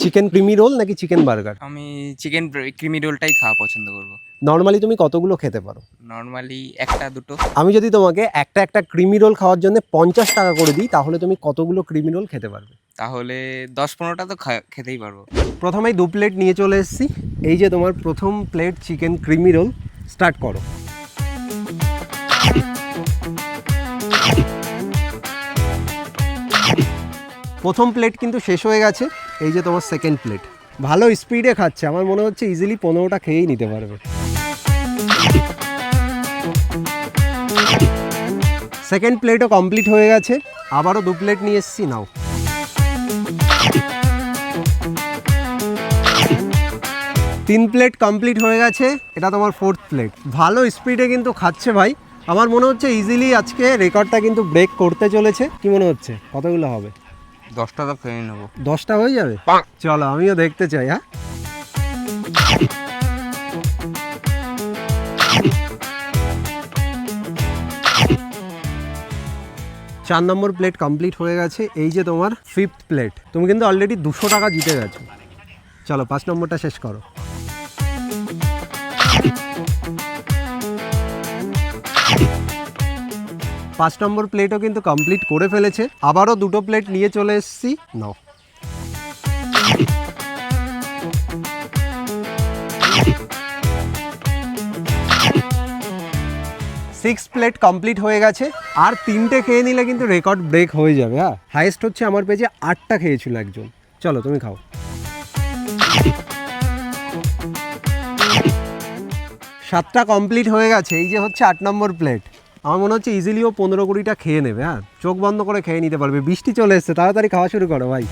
Chicken creamy role নাকি chicken burger? আমি chicken creamy রোলটাই খাওয়া পছন্দ করব। নর্মালি তুমি কতগুলো খেতে পারো? নর্মালি একটা দুটো। আমি যদি তোমাকে একটা ক্রিমি রোল খাওয়ার জন্য 50 টাকা করে দিই, তাহলে তুমি কতগুলো ক্রিমি রোল খেতে পারবে? তাহলে 10-15টা তো খেতেই পারবো। প্রথমেই 2 প্লেট নিয়ে চলে এসেছি। এই যে তোমার প্রথম plate chicken creamy roll, start করো। প্রথম প্লেট কিন্তু শেষ হয়ে গেছে। এই যে তোমার সেকেন্ড প্লেট। ভালো স্পিডে খাচ্ছে, আমার মনে হচ্ছে ইজিলি 15টা খেয়েই নিতে পারবে। সেকেন্ড প্লেটও কমপ্লিট হয়ে গেছে। আবারও 2 প্লেট নিয়ে এসেছি, নাও। তিন প্লেট কমপ্লিট হয়ে গেছে, এটা তোমার 4th প্লেট। ভালো স্পিডে কিন্তু খাচ্ছে ভাই। আমার মনে হচ্ছে ইজিলি আজকে রেকর্ডটা কিন্তু ব্রেক করতে চলেছে। কি মনে হচ্ছে কতগুলো হবে? 10টা তো খেয়ে নেবো। 10টা হয়ে যাবে? চলো আমিও দেখতে চাই। হ্যাঁ, চার নম্বর প্লেট কমপ্লিট হয়ে গেছে। এই যে তোমার 5th প্লেট। তুমি কিন্তু অলরেডি 200 টাকা জিতে গেছো। চলো 5 নম্বরটা শেষ করো। পাঁচ নম্বর প্লেটও কিন্তু কমপ্লিট করে ফেলেছে। আবারও 2টো প্লেট নিয়ে চলে এসেছি, নাও। সিক্স প্লেট কমপ্লিট হয়ে গেছে। আর 3টে খেয়ে নিলে কিন্তু রেকর্ড ব্রেক হয়ে যাবে। হ্যাঁ, হাইয়েস্ট হচ্ছে আমার পেজে 8টা খেয়েছিল একজন। চলো তুমি খাও। 7টা কমপ্লিট হয়ে গেছে। এই যে হচ্ছে 8 নম্বর প্লেট। আমার মনে হচ্ছে ইজিলিও 15-20টা খেয়ে নেবে। হ্যাঁ, চোখ বন্ধ করে খেয়ে নিতে পারবে। বৃষ্টি চলে এসছে, তাড়াতাড়ি খাওয়া শুরু করো ভাই।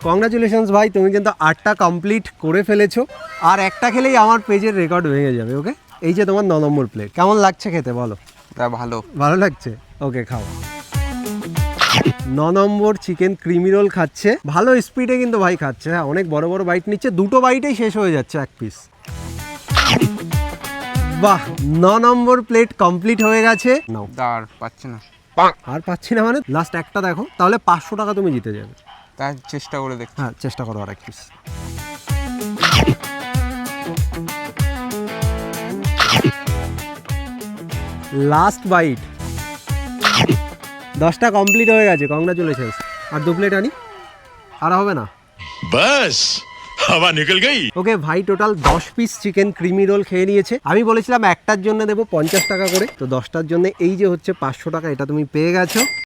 কংগ্রাচুলেশনস ভাই, তুমি কিন্তু 8টা কমপ্লিট করে ফেলেছো। আর একটা খেলেই আমার পেজের রেকর্ড ভেঙে যাবে। ওকে, এই যে তোমার 9 নম্বর প্লেট। কেমন লাগছে খেতে বলো? ভালো। ভালো লাগছে? ওকে, খাও। 9 নম্বর চিকেন ক্রিমি রোল খাচ্ছে। ভালো স্পিডে কিন্তু ভাই খাচ্ছে। হ্যাঁ, অনেক বড় বড় বাইট নিচ্ছে। 2টো বাইটেই শেষ হয়ে যাচ্ছে এক পিস। বাহ, 9 নম্বর প্লেট কমপ্লিট হয়ে গেছে। নাও। আর পাচ্ছি না। আর পাচ্ছি না মানে? লাস্ট একটা দেখো, তাহলে 500 টাকা তুমি জিতে যাবে। তাই চেষ্টা করে দেখছি। হ্যাঁ, চেষ্টা করো আর এক পিস। Last bite. 10টা কমপ্লিট হয়ে গেছে। কংগ্রাচুলেশনস। আর 2 প্লেট আনি? আর হবে না? बस हवा निकल गई। ওকে ভাই, total 10 piece chicken creamy roll খেয়ে নিয়েছে। আমি বলেছিলাম একটার জন্য দেবো 50 টাকা করে, তো 10টার জন্য এই যে হচ্ছে 500 টাকা, এটা তুমি পেয়ে গেছো।